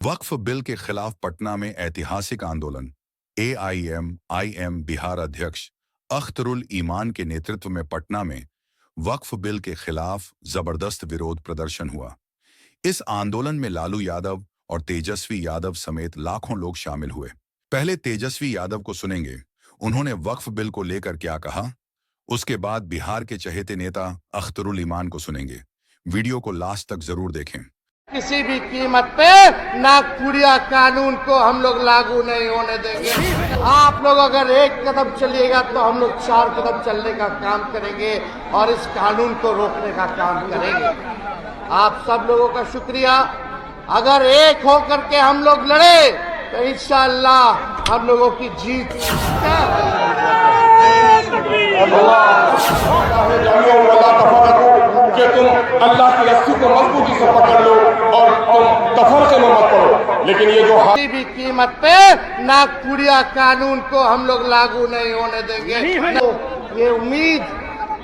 वक्फ bill के खिलाफ पटना में ऐतिहासिक आंदोलन। एआईएम बिहार अध्यक्ष अख्तरुल ईमान के नेतृत्व में पटना में वक्फ बिल के खिलाफ जबरदस्त विरोध प्रदर्शन हुआ। इस आंदोलन में लालू यादव और तेजस्वी यादव समेत लाखों लोग शामिल हुए। पहले तेजस्वी यादव को सुनेंगे, उन्होंने वक्फ बिल को लेकर क्या कहा। उसके बाद बिहार के चहेते नेता अख्तरुल ईमान को सुनेंगे। वीडियो को लास्ट तक जरूर देखें। किसी भी कीमत पे नागपुरिया कानून को हम लोग लागू नहीं होने देंगे। आप लोग अगर एक कदम चलिएगा तो हम लोग 4 कदम चलने का काम करेंगे और इस कानून को रोकने का काम करेंगे। आप सब लोगों का शुक्रिया। अगर एक होकर के हम लोग लड़े तो इंशाअल्लाह हम लोगों की जीत कि तुम अल्लाह की रस्सी को मजबूती से पकड़ लो और तुम तफरके में मत पड़ो। लेकिन ये जो किसी भी कीमत पे नागपुरिया कानून को हम लोग लागू नहीं होने देंगे। तो ये उम्मीद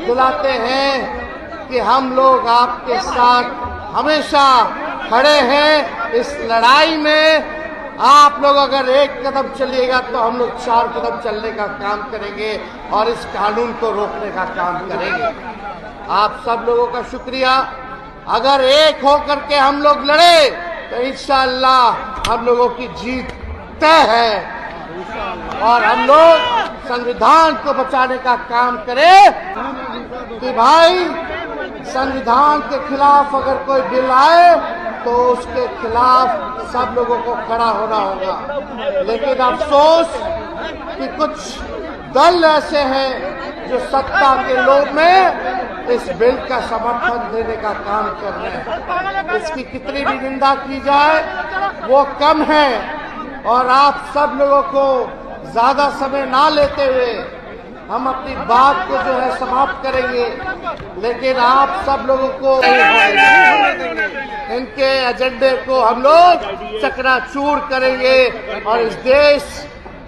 दिलाते हैं कि हम लोग आपके साथ हमेशा खड़े हैं इस लड़ाई में। आप लोग अगर एक कदम चलिएगा तो हम लोग 4 कदम चलने का काम करेंगे और इस कानून को रोकने का काम करेंगे। आप सब लोगों का शुक्रिया। अगर एक होकर के हम लोग लड़े तो इंशाअल्लाह हम लोगों की जीत तय है और हम लोग संविधान को बचाने का काम करें कि भाई संविधान के खिलाफ अगर कोई बिल आए तो उसके खिलाफ सब लोगों को खड़ा होना होगा। लेकिन अफसोस कि कुछ दल ऐसे हैं जो सत्ता के लोभ में इस बिल का समर्थन देने का काम कर रहे हैं। इसकी कितनी भी निंदा की जाए वो कम है और आप सब लोगों को ज्यादा समय ना लेते हुए हम अपनी बात को जो है समाप्त करेंगे। लेकिन आप सब लोगों को इनके एजेंडे को हम लोग चकनाचूर करेंगे और इस देश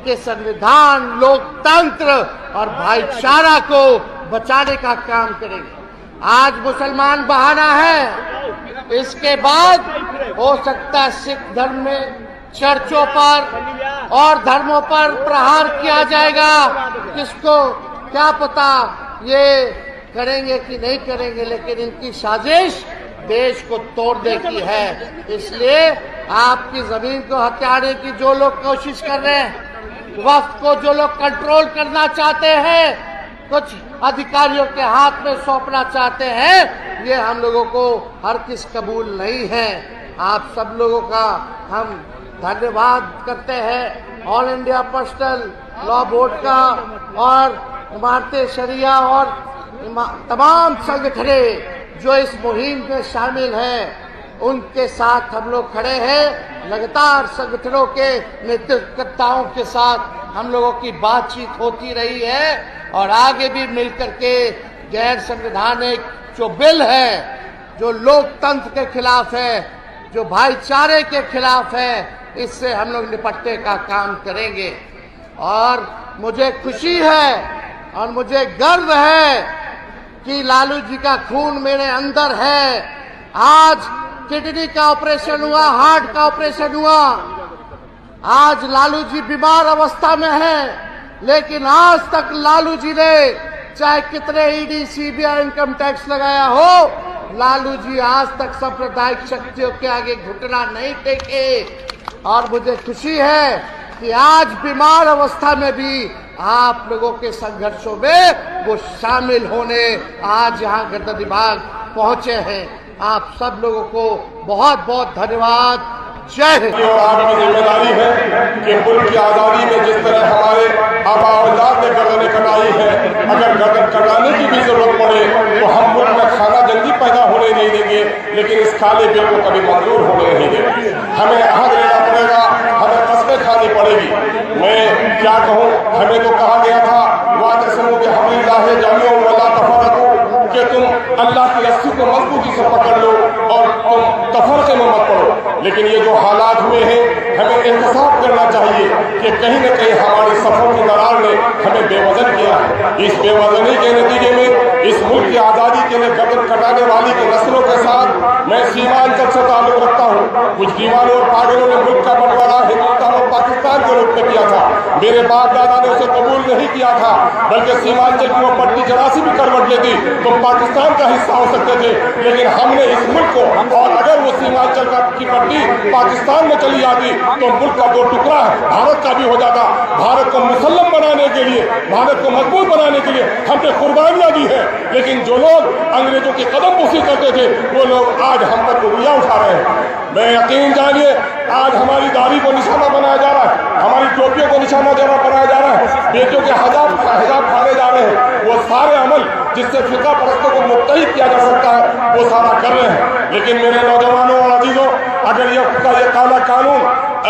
के संविधान, लोकतंत्र और भाईचारा को बचाने का काम करेंगे। आज मुसलमान बहाना है, इसके बाद हो सकता है सिख धर्म में चर्चों पर और धर्मों पर प्रहार किया जाएगा। किसको क्या पता ये करेंगे कि नहीं करेंगे, लेकिन इनकी साजिश देश को तोड़ने की है। इसलिए आपकी जमीन को हथियाने की जो लोग कोशिश कर रहे हैं, वक्त को जो लोग कंट्रोल करना चाहते हैं, कुछ अधिकारियों के हाथ में सौंपना चाहते हैं, ये हम लोगों को हर किस कबूल नहीं है। आप सब लोगों का हम धन्यवाद करते हैं। All India personal law board का और इमारते शरिया और तमाम संगठनें जो इस मुहिम में शामिल हैं, उनके साथ हम लोग खड़े हैं। लगातार संगठनों के नेतृत्वकर्ताओं के साथ हम लोगों की बातचीत होती रही है और आगे भी मिलकर के गैर संवैधानिक जो बिल है, जो लोकतंत्र के खिलाफ है, जो भाईचारे के खिलाफ है, इससे हम लोग निपटने का काम करेंगे। और मुझे खुशी है और मुझे गर्व है कि लालू जी का खून मेरे अंदर है। आज किडनी का ऑपरेशन हुआ, हार्ट का ऑपरेशन हुआ, आज लालू जी बीमार अवस्था में हैं, लेकिन आज तक लालू जी ने चाहे कितने ईडी, सीबीआई, इनकम टैक्स लगाया हो, लालू जी आज तक सांप्रदायिक शक्तियों के आगे घुटना नहीं टेके। और मुझे खुशी है कि आज बीमार अवस्था में भी आप लोगों के संघर्षों में वो शामिल होने आज यहाँ गर्दन विभाग पहुंचे हैं। आप सब लोगों को बहुत बहुत धन्यवाद। जय हिंद। और आपकी जिम्मेदारी है कि मुल्क की आजादी में जिस तरह हमारे आबा और अजदाद ने गर्दनें कटाई है, अगर गर्दन कटाने की भी जरूरत पड़े तो हम मुल्क में खाना जंगी पैदा होने नहीं देंगे, लेकिन इस खाली बिल को कभी मंजूर होने नहीं देंगे। हमें अहद लेना पड़ेगा, हमें कस्में खानी पड़ेगी। मैं क्या कहूँ, हमें तो कहा गया था कि तुम अल्लाह की रस्सी को मजबूती से पकड़ लो और तुम तफरके में मत पड़ो। लेकिन ये जो हालात हुए हैं, हमें एहतसाब करना चाहिए कि कहीं न कहीं हमारी सफर की दरार ने हमें बेवजन किया है। इस बेवजनी के नतीजे में इस मुल्क की आज़ादी के लिए गर्दन कटाने वाली के नस्लों के साथ मैं सीमांचल से ताल्लुक रखता हूँ। कुछ दीवानों और पागलों ने मुल्क का बंटवारा हिंदुस्तान और पाकिस्तान के रूप में किया था। मेरे बाप दादा ने उसे कबूल नहीं किया था, बल्कि सीमांचल की वो पट्टी जरा सी भी करवट लेती तो पाकिस्तान का हिस्सा हो सकते थे। लेकिन हमने इस मुल्क को, और अगर वो सीमांचल की पट्टी पाकिस्तान में चली जाती तो मुल्क का दो टुकड़ा भारत का भी हो जाता। भारत को मुसल्लम बनाने के लिए, भारत को मजबूत बनाने के लिए हमने कुर्बानियां दी है। लेकिन जो लोग अंग्रेजों की कदमबुसी करते थे वो लोग आज हम पर उंगलियां उठा रहे हैं। मैं यकीन जानिए आज हमारी दाढ़ी को निशाना बनाया जा रहा है, हमारी टोपियों को निशाना बनाया जा रहा है, बेटियों के हिजाब फाड़े जा रहे हैं। वो सारे अमल जिससे फिका परस्तों को मुत्तहिद किया जा सकता है वो सारा कर रहे हैं। लेकिन मेरे नौजवानों और अजीजों, अगर ये काला कानून,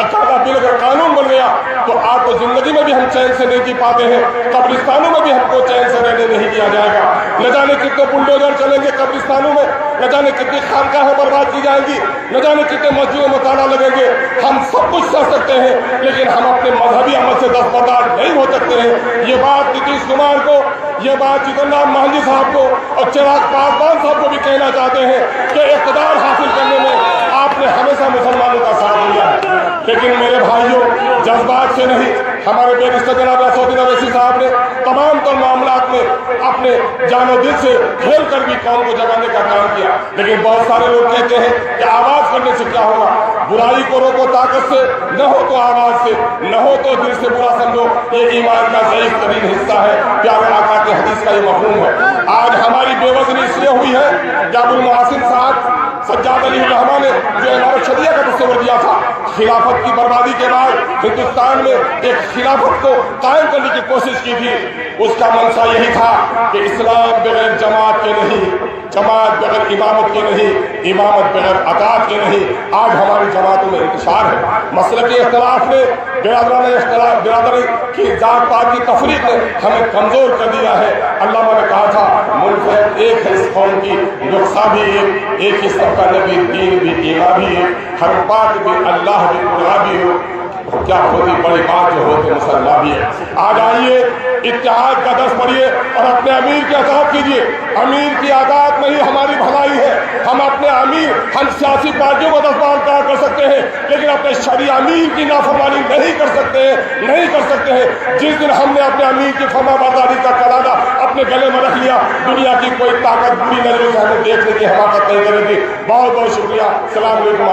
काला बिल अगर कानून बन गया तो आज तो जिंदगी में भी हम चैन से नहीं जी पाते हैं, कब्रिस्तानों में भी हमको चैन से रहने नहीं दिया जाएगा। न जाने कितने बुलडोजर चलेंगे कब्रिस्तानों में, न जाने कितनी खानकाहें बर्बाद की जाएंगी, न जाने कितने मस्जिदों में ताला लगेंगे। हम सब कुछ कर सकते हैं लेकिन हम अपने मजहबी अमल से दस्तबरदार नहीं हो सकते हैं। ये बात नीतीश कुमार को, ये बात जीतन राम मांझी साहब को और चिराग पासवान साहब को भी कहना चाहते हैं कि इक़्तिदार हासिल करने में आपने हमेशा मुसलमानों का साथ दिया है। लेकिन मेरे भाइयों, जज्बात से नहीं, हमारे बैरिस्टर जनाब असदुद्दीन अवैसी साहब ने तमाम तर मामलात में अपने जानो दिल से खेल कर भी कौम को जगाने का काम किया। लेकिन बहुत सारे लोग कहते हैं कि आवाज करने से क्या होगा, बुराई को रोको ताकत से, न हो तो आवाज से, न हो तो दिल से बुरा समझो। ये ईमान का ज़ईफ़ तरीन हिस्सा है। प्यारे आका के हदीस का ये मफ़हूम है। आज हमारी बेवजनी इसलिए हुई है कि अबुल मोहसिन साहब सज्जाद अली रहमान ने जो इमारत शरिया का तस्वर दिया था, खिलाफत की बर्बादी के बाद हिंदुस्तान में एक खिलाफत को कायम करने की कोशिश की थी। उसका मंशा यही था कि इस्लाम बगैर जमात के नहीं, जमात बगैर इमामत के नहीं, इमामत बगैर अतात के नहीं। आज हमारी जमातों में इंतशार है। मसलकी इख्तलाफ ने, बिरादरी की जात पात की तफरीक ने हमें कमजोर कर दिया है। अल्लाह ने कहा था मुल्क एक है इस कौम की, नुक्सा भी एक ही सबका नबी, दीन भी, ईमान भी एक, हर बात भी अल्लाह भी, कुरान भी हो। क्या होती बड़ी बात जो होते मुसलमान भी है। आज आइए इत्तेहाद का दर्स पढ़िए और अपने अमीर की अताअत कीजिए। अमीर की अताअत में ही हमारी भलाई है। हम अपने अमीर, हम सियासी पार्टियों को दस्तबरदार कर सकते हैं लेकिन अपने शरीय अमीर की नाफरमानी नहीं कर सकते हैं, नहीं कर सकते हैं। जिस दिन हमने अपने अमीर की फरमाबरदारी का कराना अपने गले में रख लिया, दुनिया की कोई ताकत बुरी नजरों से हमें देखने की हमाकत नहीं करेगी। बहुत बहुत शुक्रिया। सलाम अलैकुम।